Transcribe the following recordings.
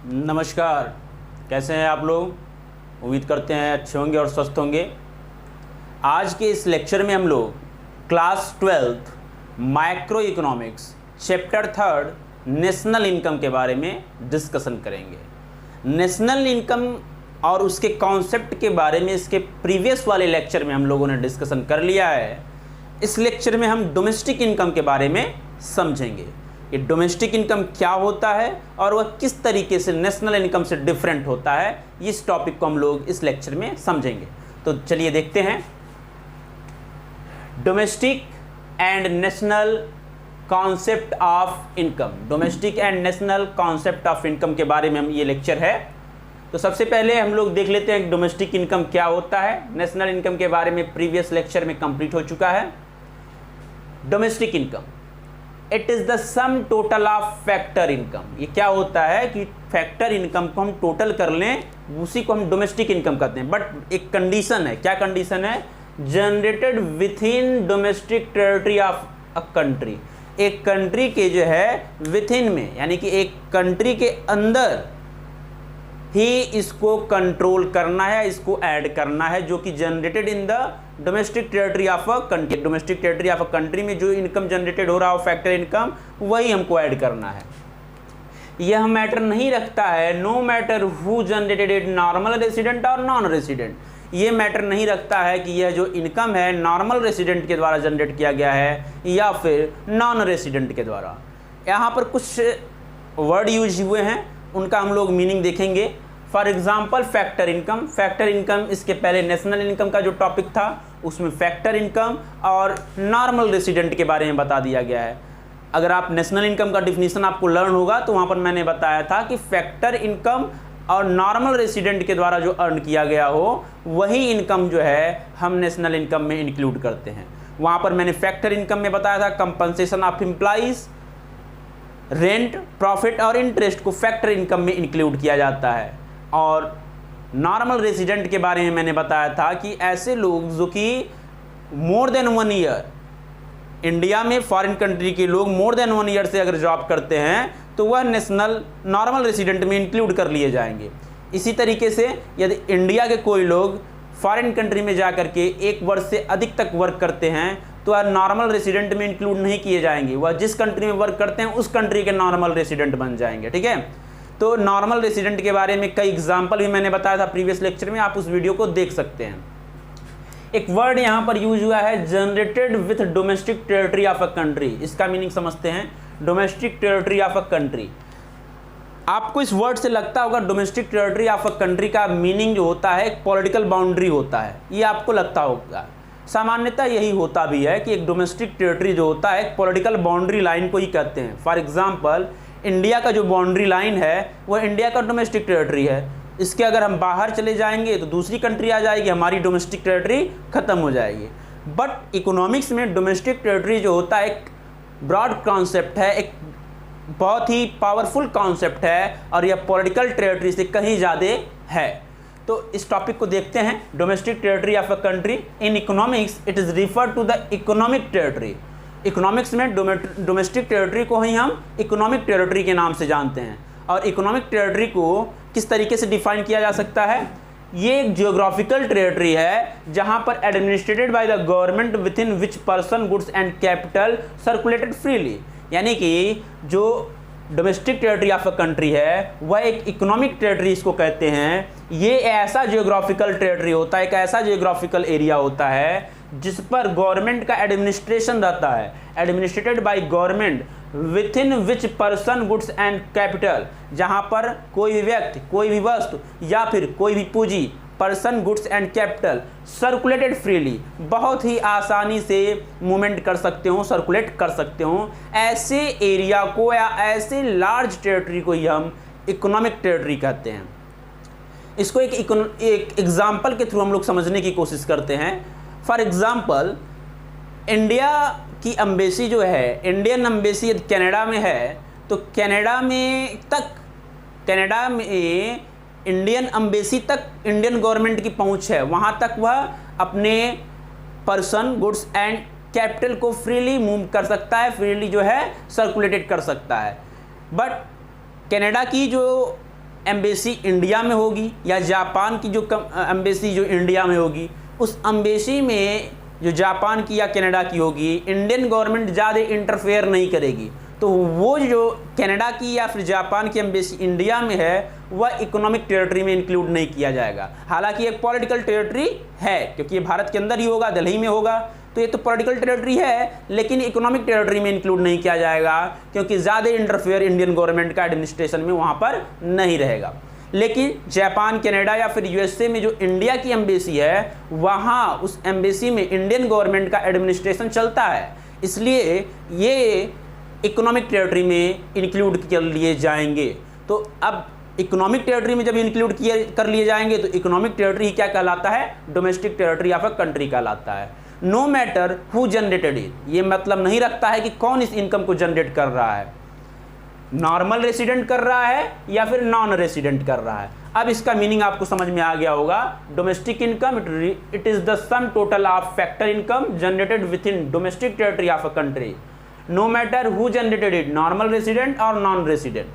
नमस्कार। कैसे हैं आप लोग? उम्मीद करते हैं अच्छे होंगे और स्वस्थ होंगे। आज के इस लेक्चर में हम लोग class 12th micro economics chapter 3 national income के बारे में डिस्कशन करेंगे। नेशनल इनकम और उसके कॉन्सेप्ट के बारे में इसके प्रीवियस वाले लेक्चर में हम लोगों ने डिस्कशन कर लिया है। इस लेक्चर में हम डोमेस्टिक इनकम के बारे में समझेंगे। ये डोमेस्टिक इनकम क्या होता है और वह किस तरीके से नेशनल इनकम से डिफरेंट होता है, इस टॉपिक को हम लोग इस लेक्चर में समझेंगे। तो चलिए देखते हैं। Domestic and national concept of income. Domestic and national concept of income के बारे में हम ये लेक्चर है। तो सबसे पहले हम लोग देख लेते हैं डोमेस्टिक इनकम क्या होता है। नेशनल इनकम के बारे में प्रीवियस लेक्चर में कंप्लीट हो चुका है। Domestic income it is the sum total of factor income. ये क्या होता है कि फैक्टर इनकम को हम टोटल कर लें, उसी को हम डोमेस्टिक इनकम कहते हैं। बट एक कंडीशन है। क्या कंडीशन है? Generated with in domestic territory of a country. एक कंट्री के जो है विथ इन में, यानी कि एक कंट्री के अंदर ही इसको कंट्रोल करना है, इसको ऐड करना है, जो कि generated in the domestic territory of a country. Domestic territory of a country में जो इनकम जनरेटेड हो रहा हो फैक्टर इनकम, वही हमको ऐड करना है। यह मैटर नहीं रखता है no matter who generated it, normal resident और नॉन रेसिडेंट। ये मैटर नहीं रखता है कि यह जो इनकम है नॉर्मल रेसिडेंट के द्वारा जनरेट किया गया है या फिर नॉन रेसिडेंट के द्वारा। यहाँ पर कुछ वर्ड यूज हुए हैं, उनका हम लोग मीनिंग देखेंगे। For example factor income. Factor income, इसके पहले नेशनल इनकम का जो टॉपिक था उसमें फैक्टर इनकम और नॉर्मल रेसिडेंट के बारे में बता दिया गया है। अगर आप नेशनल इनकम का डिफिनीशन आपको लर्न होगा तो वहाँ पर मैंने बताया था कि फैक्टर इनकम और नॉर्मल रेसिडेंट के द्वारा जो अर्न किया गया हो वही इनकम जो है हम नेशनल इनकम में इंक्लूड करते हैं। वहाँ पर मैंने फैक्टर इनकम में बताया था compensation of employees, rent, profit और इंटरेस्ट को फैक्टर इनकम में इंक्लूड किया जाता है। और नॉर्मल रेसिडेंट के बारे में मैंने बताया था कि ऐसे लोग जो कि मोर देन 1 ईयर इंडिया में, फॉरेन कंट्री के लोग मोर देन 1 ईयर से अगर जॉब करते हैं तो वह नेशनल नॉर्मल रेसिडेंट में इंक्लूड कर लिए जाएंगे। इसी तरीके से यदि इंडिया के कोई लोग फॉरेन कंट्री में जा कर के 1 वर्ष से अधिक तक वर्क करते हैं तो वह नॉर्मल रेसिडेंट में इंक्लूड नहीं किए जाएंगे। वह जिस कंट्री में वर्क करते हैं उस कंट्री के नॉर्मल रेसिडेंट बन जाएंगे। ठीक है। तो नॉर्मल रेसिडेंट के बारे में कई एग्जाम्पल भी मैंने बताया था प्रीवियस लेक्चर में, आप उस वीडियो को देख सकते हैं। एक वर्ड यहाँ पर यूज हुआ है generated with domestic territory of a country. इसका मीनिंग समझते हैं। Domestic territory of a country, आपको इस वर्ड से लगता होगा domestic territory of a country का मीनिंग जो होता है एक पॉलिटिकल बाउंड्री होता है, ये आपको लगता होगा। सामान्यतः यही होता भी है कि एक डोमेस्टिक टेरिटरी जो होता है एक पॉलिटिकल बाउंड्री लाइन को ही कहते हैं। फॉर एग्जाम्पल इंडिया का जो बाउंड्री लाइन है वह इंडिया का डोमेस्टिक टेरिटरी है। इसके अगर हम बाहर चले जाएंगे तो दूसरी कंट्री आ जाएगी, हमारी डोमेस्टिक टेरिटरी खत्म हो जाएगी। बट इकोनॉमिक्स में डोमेस्टिक टेरिटरी जो होता है एक ब्रॉड कॉन्सेप्ट है, एक बहुत ही पावरफुल कॉन्सेप्ट है और यह पॉलिटिकल टेरिटरी से कहीं ज़्यादा है। तो इस टॉपिक को देखते हैं। Domestic territory of a country in economics it is refer to the economic territory. Economics में डोमेस्टिक टेरिटरी को ही हम इकोनॉमिक टेरिटरी के नाम से जानते हैं। और इकोनॉमिक टेरिटरी को किस तरीके से डिफाइन किया जा सकता है? ये एक जियोग्राफिकल टेरिटरी है जहां पर administrated by the government with in which person, goods and capital circulated freely. यानी कि जो domestic territory of a country है वह एक इकोनॉमिक टेरिटरी इसको कहते हैं। ये ऐसा जियोग्राफिकल टेरिटरी होता है, एक ऐसा जियोग्राफिकल एरिया होता है जिस पर गवर्नमेंट का एडमिनिस्ट्रेशन रहता है, administrated by government with in which person, goods and capital, जहां पर कोई भी व्यक्ति, कोई भी वस्तु या फिर कोई भी पूंजी, person, goods and capital circulated freely, बहुत ही आसानी से मूवमेंट कर सकते हो, सर्कुलेट कर सकते हो। ऐसे एरिया को या ऐसे लार्ज टेरिटरी को ही हम इकोनॉमिक टेरिटरी कहते हैं। इसको एक एग्जाम्पल के थ्रू हम लोग समझने की कोशिश करते हैं। फॉर एग्जाम्पल इंडिया की एम्बेसी जो है, इंडियन एम्बेसी यदि कनाडा में है तो कनाडा में इंडियन एम्बेसी तक इंडियन गवर्नमेंट की पहुंच है, वहाँ तक वह अपने पर्सन, गुड्स एंड कैपिटल को फ्रीली मूव कर सकता है, फ्रीली जो है सर्कुलेटेड कर सकता है। बट कनाडा की जो एम्बेसी इंडिया में होगी या जापान की जो एम्बेसी जो इंडिया में होगी, उस एम्बेसी में जो जापान की या कनाडा की होगी, इंडियन गवर्नमेंट ज़्यादा इंटरफेयर नहीं करेगी। तो वो जो कनाडा की या फिर जापान की एम्बेसी इंडिया में है वह इकोनॉमिक टेरिटरी में इंक्लूड नहीं किया जाएगा। हालांकि एक पॉलिटिकल टेरिटरी है, क्योंकि ये भारत के अंदर ही होगा, दिल्ली में होगा, तो ये तो पॉलिटिकल टेरिटरी है, लेकिन इकोनॉमिक टेरिटरी में इंक्लूड नहीं किया जाएगा, क्योंकि ज़्यादा इंटरफेयर इंडियन गवर्नमेंट का एडमिनिस्ट्रेशन में वहाँ पर नहीं रहेगा। लेकिन जापान, कनाडा या फिर यूएसए में जो इंडिया की एम्बेसी है, वहाँ उस एम्बेसी में इंडियन गवर्नमेंट का एडमिनिस्ट्रेशन चलता है, इसलिए ये इकोनॉमिक टेरिटरी में इंक्लूड कर लिए जाएंगे। तो अब इकोनॉमिक टेरिटरी में जब इंक्लूड कर लिए जाएंगे तो इकोनॉमिक टेरिटरी क्या कहलाता है? Domestic territory of a country कहलाता है। No matter who generated it, ये मतलब नहीं रखता है कि कौन इस इनकम को जनरेट कर रहा है, नॉर्मल रेसिडेंट कर रहा है या फिर नॉन रेसिडेंट कर रहा है। अब इसका मीनिंग आपको समझ में आ गया होगा। Domestic income it is the sum total of factor income generated within domestic territory of a country, no matter who generated it, normal resident और non resident.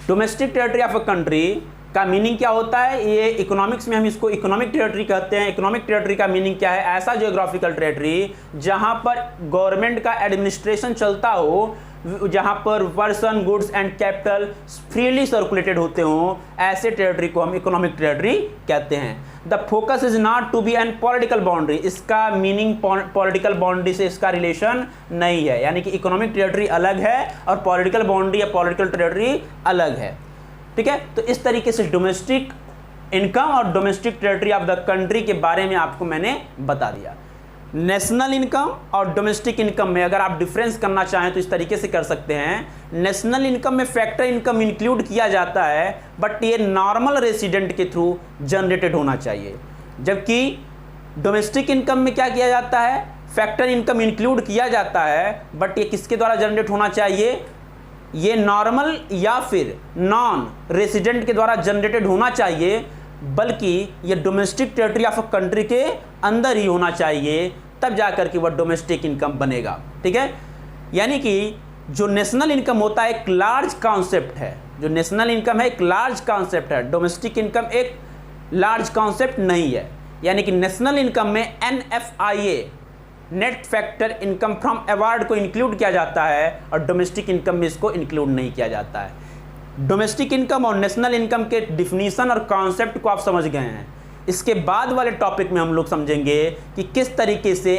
Domestic territory of a country का meaning क्या होता है? ये economics में हम इसको economic territory कहते हैं। इकोनॉमिक टेरिटरी का मीनिंग क्या है? ऐसा जियोग्राफिकल टेरिटरी जहां पर गवर्नमेंट का एडमिनिस्ट्रेशन चलता हो, जहां पर person, goods and capital freely circulated होते हों, ऐसे टेरिटरी को हम इकोनॉमिक टेरिटरी कहते हैं। The focus is not to be an political boundary, इसका मीनिंग पॉलिटिकल बाउंड्री से इसका रिलेशन नहीं है, यानी कि इकोनॉमिक टेरिटरी अलग है और पॉलिटिकल बाउंड्री या पॉलिटिकल टेरिटरी अलग है। ठीक है, तो इस तरीके से डोमेस्टिक इनकम और domestic territory of the country के बारे में आपको मैंने बता दिया। नेशनल इनकम और डोमेस्टिक इनकम में अगर आप डिफरेंस करना चाहें तो इस तरीके से कर सकते हैं। नेशनल इनकम में फैक्टर इनकम इंक्लूड किया जाता है, बट ये नॉर्मल रेसिडेंट के थ्रू जनरेटेड होना चाहिए, जबकि डोमेस्टिक इनकम में क्या किया जाता है? फैक्टर इनकम इंक्लूड किया जाता है, बट ये किसके द्वारा जनरेट होना चाहिए? ये नॉर्मल या फिर नॉन रेसिडेंट के द्वारा जनरेटेड होना चाहिए, बल्कि ये domestic territory of a country के अंदर ही होना चाहिए, तब जाकर के वह डोमेस्टिक इनकम बनेगा। ठीक है, यानी कि जो नेशनल इनकम होता है एक लार्ज कॉन्सेप्ट है, जो नेशनल इनकम है एक लार्ज कॉन्सेप्ट है, डोमेस्टिक इनकम एक लार्ज कॉन्सेप्ट नहीं है। यानी कि नेशनल इनकम में NFIA net factor income from award को इंक्लूड किया जाता है और डोमेस्टिक इनकम में इसको इंक्लूड नहीं किया जाता है। डोमेस्टिक इनकम और नेशनल इनकम के डिफिनीशन और कॉन्सेप्ट को आप समझ गए हैं। इसके बाद वाले टॉपिक में हम लोग समझेंगे कि किस तरीके से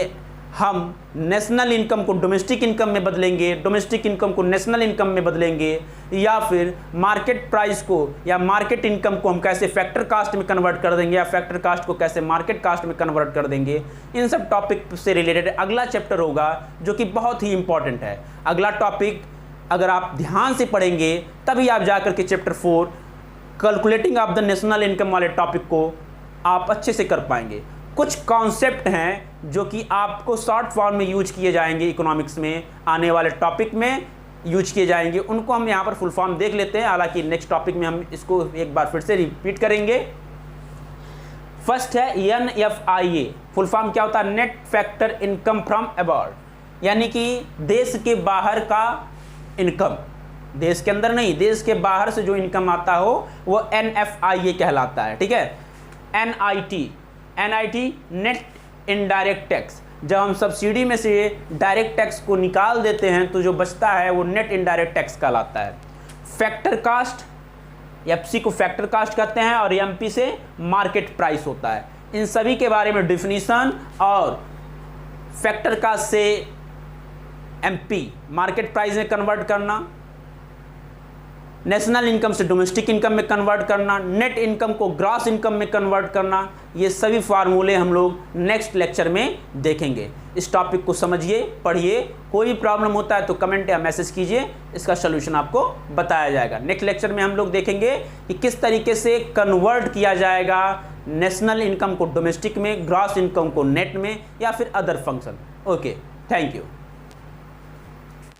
हम नेशनल इनकम को डोमेस्टिक इनकम में बदलेंगे, डोमेस्टिक इनकम को नेशनल इनकम में बदलेंगे, या फिर मार्केट प्राइस को या मार्केट इनकम को हम कैसे फैक्टर कास्ट में कन्वर्ट कर देंगे, या फैक्टर कास्ट को कैसे मार्केट कास्ट में कन्वर्ट कर देंगे। इन सब टॉपिक से रिलेटेड अगला चैप्टर होगा जो कि बहुत ही इंपॉर्टेंट है। अगला टॉपिक अगर आप ध्यान से पढ़ेंगे तभी आप जाकर के chapter 4 calculating of the national income वाले टॉपिक को आप अच्छे से कर पाएंगे। कुछ कॉन्सेप्ट हैं जो कि आपको शॉर्ट फॉर्म में यूज किए जाएंगे, इकोनॉमिक्स में आने वाले टॉपिक में यूज किए जाएंगे, उनको हम यहाँ पर फुल फॉर्म देख लेते हैं। हालांकि नेक्स्ट टॉपिक में हम इसको एक बार फिर से रिपीट करेंगे। फर्स्ट है NFIA, फुल फॉर्म क्या होता है? Net factor income from abroad, यानी कि देश के बाहर का इनकम, देश के अंदर नहीं, देश के बाहर से जो इनकम आता हो वो NFIA कहलाता है। ठीक है, NIT नेट इनडायरेक्ट टैक्स, जब हम सब्सिडी में से डायरेक्ट टैक्स को निकाल देते हैं तो जो बचता है वो नेट इनडायरेक्ट टैक्स कहलाता है। फैक्टर कास्ट, FC को फैक्टर कास्ट कहते हैं और MP से मार्केट प्राइस होता है। इन सभी के बारे में डिफिनीशन और फैक्टर कास्ट से MP मार्केट प्राइस में कन्वर्ट करना, नेशनल इनकम से डोमेस्टिक इनकम में कन्वर्ट करना, नेट इनकम को ग्रॉस इनकम में कन्वर्ट करना, ये सभी फार्मूले हम लोग नेक्स्ट लेक्चर में देखेंगे। इस टॉपिक को समझिए, पढ़िए, कोई प्रॉब्लम होता है तो कमेंट या मैसेज कीजिए, इसका सलूशन आपको बताया जाएगा। नेक्स्ट लेक्चर में हम लोग देखेंगे कि किस तरीके से कन्वर्ट किया जाएगा नेशनल इनकम को डोमेस्टिक में, ग्रॉस इनकम को नेट में, या फिर other function. Okay, thank you.